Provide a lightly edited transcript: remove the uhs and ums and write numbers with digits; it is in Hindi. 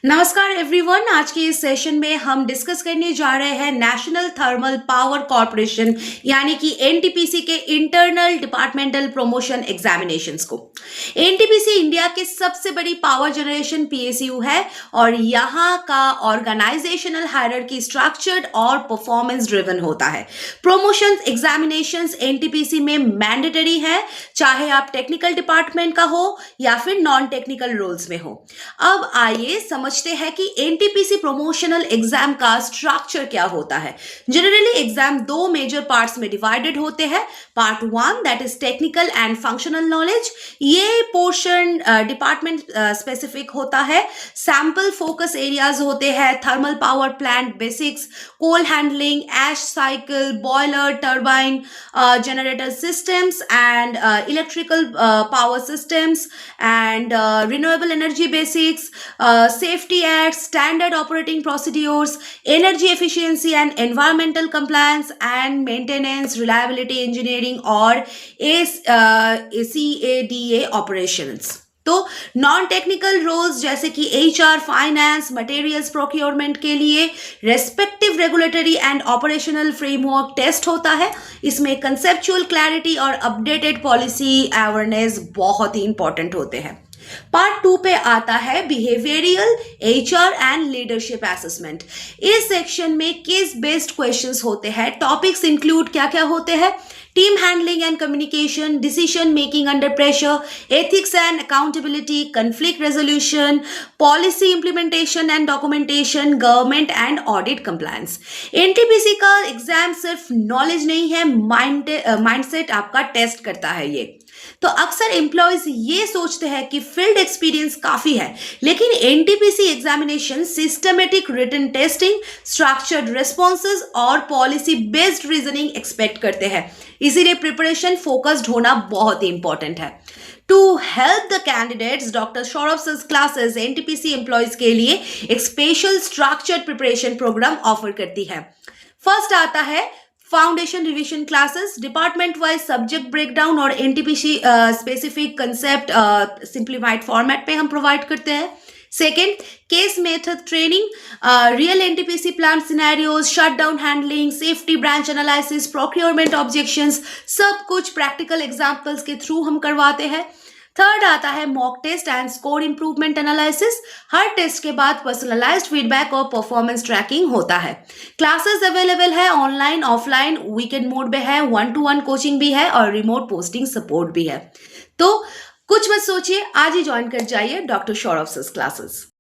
नमस्कार एवरीवन। आज के इस सेशन में हम डिस्कस करने जा रहे हैं नेशनल थर्मल पावर कॉर्पोरेशन यानी कि एनटीपीसी के इंटरनल डिपार्टमेंटल प्रमोशन एग्जामिनेशंस को। एनटीपीसी इंडिया के सबसे बड़ी पावर जनरेशन पीएसयू है और यहाँ का ऑर्गेनाइजेशनल हायरार्की स्ट्रक्चर्ड और परफॉर्मेंस ड्रिवन होता है। प्रमोशन एग्जामिनेशंस एनटीपीसी में मैंडेटरी है, चाहे आप टेक्निकल डिपार्टमेंट का हो या फिर नॉन टेक्निकल रोल्स में हो। अब आइए समझते हैं कि एनटीपीसी प्रमोशनल एग्जाम का स्ट्रक्चर क्या होता है। जनरली एग्जाम दो मेजर पार्ट्स में डिवाइडेड होते हैं। Part 1 that is technical and functional knowledge, ये पोर्शन डिपार्टमेंट स्पेसिफिक होता है। सैंपल फोकस एरियाज होते हैं thermal power plant basics, coal handling, ash cycle, boiler, turbine, generator systems and electrical power systems and renewable energy basics, safety acts, standard operating procedures, energy efficiency and environmental compliance and maintenance, reliability engineering और CADA operations। तो नॉन टेक्निकल रोल्स जैसे कि एचआर, फाइनेंस, मटेरियल्स प्रोक्योरमेंट के लिए respective regulatory and operational framework test होता है। इसमें कंसेप्चुअल क्लैरिटी और अपडेटेड पॉलिसी अवेयरनेस बहुत ही इंपॉर्टेंट होते हैं। पार्ट 2 पे आता है behavioural, HR and leadership assessment. इस सेक्शन में केस बेस्ड क्वेश्चंस होते हैं। टॉपिक्स इंक्लूड क्या क्या होते हैं? Team handling and communication, decision making under pressure, ethics and accountability, conflict resolution, policy implementation and documentation, government and audit compliance. NTPC का एग्जाम सिर्फ नॉलेज नहीं है, माइंडसेट आपका टेस्ट करता है ये। तो अक्सर एम्प्लॉयज ये सोचते हैं कि फील्ड एक्सपीरियंस काफी है, लेकिन NTPC examination systematic written testing, structured responses और पॉलिसी बेस्ड रीजनिंग एक्सपेक्ट करते हैं। इसीलिए प्रिपरेशन फोकस्ड होना बहुत ही इंपॉर्टेंट है। To help the candidates, doctor Saurabh sir classes NTPC employees के लिए एक special structured preparation program offer करती है। फर्स्ट आता है foundation revision classes, department wise subject breakdown और NTPC specific concept simplified format पे हम प्रोवाइड करते हैं। Second, case method training, real NTPC plant scenarios, shutdown handling, safety branch analysis, procurement objections, सब कुछ प्रैक्टिकल एग्जांपल्स के थ्रू हम करवाते हैं। थर्ड आता है mock test and score improvement analysis. हर टेस्ट के बाद पर्सनलाइज्ड फीडबैक और परफॉर्मेंस ट्रैकिंग होता है। क्लासेस अवेलेबल है ऑनलाइन, ऑफलाइन, वीकेंड मोड में है, 1-to-1 कोचिंग भी है और रिमोट पोस्टिंग सपोर्ट भी है। तो कुछ मत सोचिए, आज ही ज्वाइन कर जाइए डॉक्टर सौरभ सर क्लासेस।